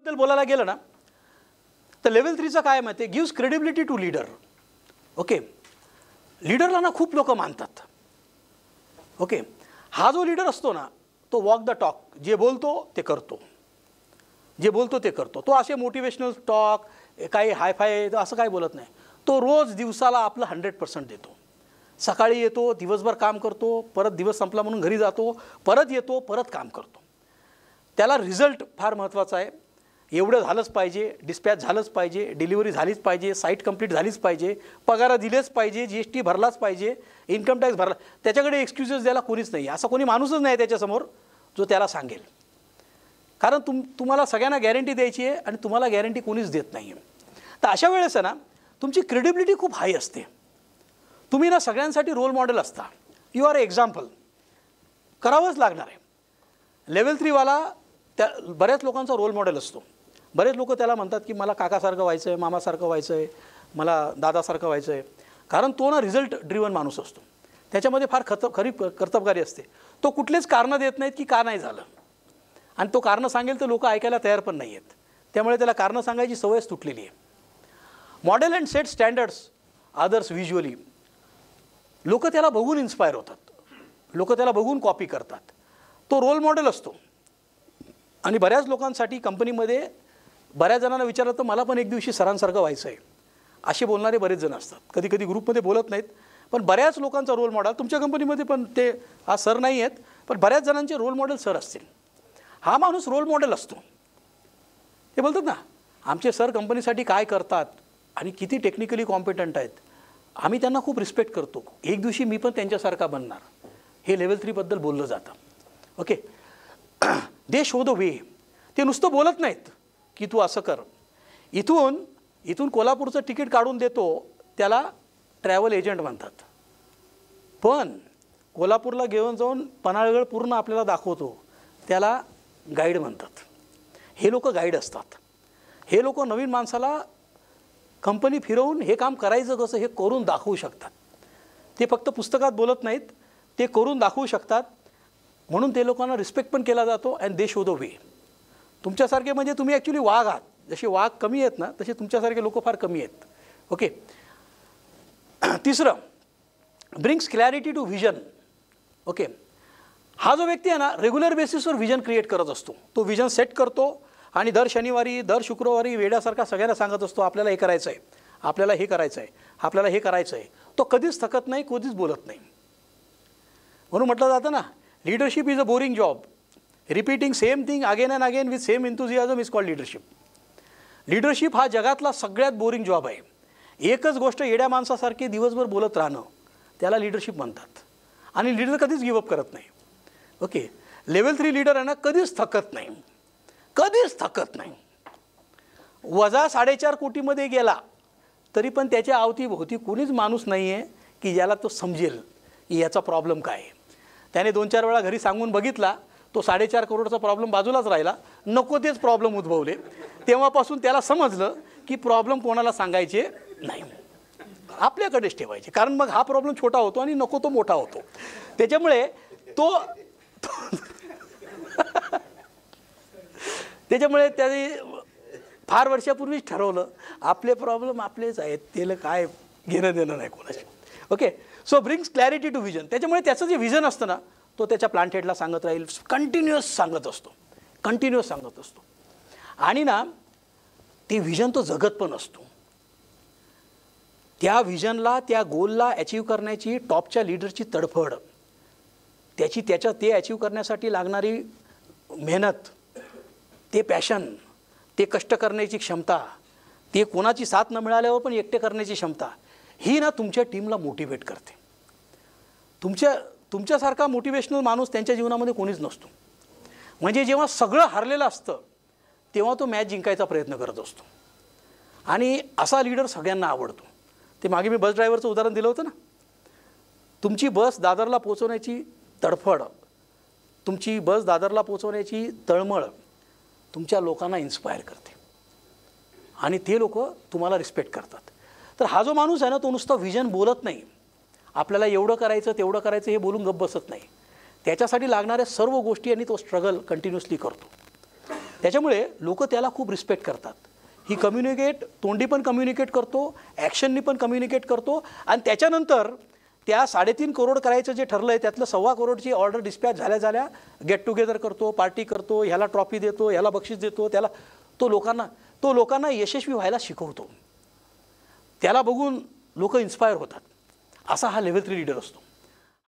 बद्दल बोलायला गेलं ना तर लेवल 3चा काय माहिती आहे, gives credibility to leader. Okay, लीडरला ना खूप लोक मानतात. ओके, हा जो लीडर असतो ना तो वॉक द टॉक, जे बोलतो ते करतो, जे बोलतो ते करतो. तो असे मोटिवेशनल टॉक काही हायफाय असं काही बोलत नाही. तो रोज दिवसाला आपलं 100% देतो. सकाळी येतो, दिवसभर काम करतो, परत दिवस संपला म्हणून घरी जातो, परत येतो, परत काम करतो. त्याला रिझल्ट फार महत्त्वाचा आहे. एवढं झालंच पाहिजे, डिस्पॅच झालंच पाहिजे, डिलिव्हरी झालीच पाहिजे, साईट कंप्लीट झालीच पाहिजे, पगार दिलेच पाहिजे, GST भरलाच पाहिजे, इन्कम टॅक्स भरला. त्याच्याकडे एक्सक्युजेस द्यायला कोणीच नाही. असा कोणी माणूसच नाही त्याच्यासमोर जो त्याला सांगेल. कारण तुम्हाला सगळ्यांना गॅरंटी द्यायची आहे आणि तुम्हाला गॅरंटी कोणीच देत नाही आहे. तर अशा वेळेस आहे ना तुमची क्रेडिबिलिटी खूप हाय असते. तुम्ही ना सगळ्यांसाठी रोल मॉडेल असता. You are example. करावंच लागणार आहे. लेवल 3वाला त्या बऱ्याच लोकांचा रोल मॉडेल असतो. बरेच लोक त्याला म्हणतात की मला काकासारखं व्हायचं आहे, मामासारखं व्हायचं आहे, मला दादासारखं व्हायचं आहे. कारण तो ना रिझल्ट ड्रिवन माणूस असतो. त्याच्यामध्ये फार खरी कर्तबगारी असते. तो कुठलेच कारणं देत नाहीत की का नाही झालं. आणि तो कारणं सांगेल तर लोक ऐकायला तयार पण नाही आहेत. त्यामुळे त्याला कारणं सांगायची सवयच तुटलेली आहे. Model and set standards others visually. लोक त्याला बघून इन्स्पायर होतात, लोक त्याला बघून कॉपी करतात. तो रोल मॉडेल असतो. आणि बऱ्याच लोकांसाठी कंपनीमध्ये बऱ्याच जणांना विचारलं तर मला पण एक दिवशी सरांसारखं व्हायचं आहे असे बोलणारे बरेच जण असतात. कधी कधी ग्रुपमध्ये बोलत नाहीत, पण बऱ्याच लोकांचा रोल मॉडेल तुमच्या कंपनीमध्ये पण ते हा सर नाही आहेत, पण बऱ्याच जणांचे रोल मॉडेल सर असतील. हा माणूस रोल मॉडेल असतो. ते बोलतात ना आमचे सर कंपनीसाठी काय करतात आणि किती टेक्निकली कॉम्पिटंट आहेत, आम्ही त्यांना खूप रिस्पेक्ट करतो, एक दिवशी मी पण त्यांच्यासारखा बनणार. हे लेवल 3बद्दल बोललं जातं. ओके, दे शो द वे. ते नुसतं बोलत नाहीत की तू असं कर. इथून कोल्हापूरचं तिकीट काढून देतो त्याला ट्रॅव्हल एजंट म्हणतात. पण कोल्हापूरला घेऊन जाऊन पन्हाळगड पूर्ण आपल्याला दाखवतो त्याला गाईड म्हणतात. हे लोक गाईड असतात. हे लोक नवीन माणसाला कंपनी फिरवून हे काम करायचं कसं हे करून दाखवू शकतात. ते फक्त पुस्तकात बोलत नाहीत, ते करून दाखवू शकतात. म्हणून ते लोकांना रिस्पेक्ट पण केला जातो. And they show the way. तुमच्यासारखे म्हणजे तुम्ही ॲक्च्युली वाघ आहात. जसे वाघ कमी आहेत ना तसे तुमच्यासारखे लोक फार कमी आहेत. ओके, तिसरं brings clarity to vision. Okay, हा जो व्यक्ती आहे ना रेग्युलर बेसिसवर व्हिजन क्रिएट करत असतो. तो व्हिजन सेट करतो आणि दर शनिवारी दर शुक्रवारी वेड्यासारखा सगळ्यांना सांगत असतो आपल्याला हे करायचं आहे, आपल्याला हे करायचं आहे, आपल्याला हे करायचं आहे. तो कधीच थकत नाही, कधीच बोलत नाही. म्हणून म्हटलं जातं ना leadership is a boring job. Repeating same thing again and again with same enthusiasm is called leadership. Leadership हा जगातला सगळ्यात बोरिंग जॉब आहे. एकच गोष्ट येड्या माणसासारखी दिवसभर बोलत राहणं त्याला लीडरशिप म्हणतात. आणि लीडर कधीच गिवअप करत नाही. ओके, लेवल 3 लीडर आहे ना कधीच थकत नाही, कधीच थकत नाही. वजा 4.5 कोटीमध्ये गेला तरी पण त्याच्या अवतीभोवती कोणीच माणूस नाही आहे की ज्याला तो समजेल की याचा प्रॉब्लेम काय आहे. त्याने 2-4 वेळा घरी सांगून बघितला, तो 4.5 करोडचा प्रॉब्लेम बाजूलाच राहिला. नको तेच प्रॉब्लेम उद्भवले. तेव्हापासून त्याला समजलं की प्रॉब्लेम कोणाला सांगायचे नाही, आपल्याकडेच ठेवायचे. कारण मग हा प्रॉब्लेम छोटा होतो आणि नको तो मोठा होतो. त्याच्यामुळे त्याच्यामुळे त्याने फार वर्षापूर्वीच ठरवलं आपले प्रॉब्लेम आपलेच आहेत, त्याला काय घेणं देणं नाही कोणाशी. Okay, so brings clarity to vision. त्याच्यामुळे त्याचं जे व्हिजन असतं ना तो त्याच्या प्लांट हेडला सांगत राहील, कंटिन्युअस सांगत असतो, कंटिन्युअस सांगत असतो. आणि ना ते व्हिजन तो जगत पण असतो. त्या व्हिजनला त्या गोलला अचीव करण्याची टॉपच्या लीडरची तडफड, ते अचीव करण्यासाठी लागणारी मेहनत, ते पॅशन, ते कष्ट करण्याची क्षमता, ते कोणाची साथ न मिळाल्यावर पण एकटे करण्याची क्षमता, ही ना तुमच्या टीमला मोटिवेट करते. तुमच्यासारखा मोटिवेशनल माणूस त्यांच्या जीवनामध्ये कोणीच नसतो. म्हणजे जेव्हा सगळं हरलेलं असतं तेव्हा तो मॅच जिंकायचा प्रयत्न करत असतो. आणि असा लीडर सगळ्यांना आवडतो. ते मागे मी बस ड्रायव्हरचं उदाहरण दिलं होतं ना. तुमची बस दादरला पोचवण्याची तडफड, तुमची बस दादरला पोचवण्याची तळमळ तुमच्या लोकांना इन्स्पायर करते आणि ते लोक तुम्हाला रिस्पेक्ट करतात. तर हा जो माणूस आहे ना तो नुसतं व्हिजन बोलत नाही, आपल्याला एवढं करायचं तेवढं करायचं हे बोलून गप्प बसत नाही. त्याच्यासाठी लागणाऱ्या सर्व गोष्टी आणि तो स्ट्रगल कंटिन्युअसली करतो. त्याच्यामुळे लोक त्याला खूप रिस्पेक्ट करतात. ही कम्युनिकेट, तोंडी पण कम्युनिकेट करतो, ॲक्शननी पण कम्युनिकेट करतो. आणि त्याच्यानंतर त्या 3.5 करोड करायचं जे ठरलं आहे त्यातलं 1.25 करोडची ऑर्डर डिस्पॅच झाल्या गेट टुगेदर करतो, पार्टी करतो, ह्याला ट्रॉफी देतो, ह्याला बक्षीस देतो, त्याला तो लोकांना यशस्वी व्हायला शिकवतो. त्याला बघून लोक इन्स्पायर होतात. असा हा लेव्हल 3 लीडर असतो.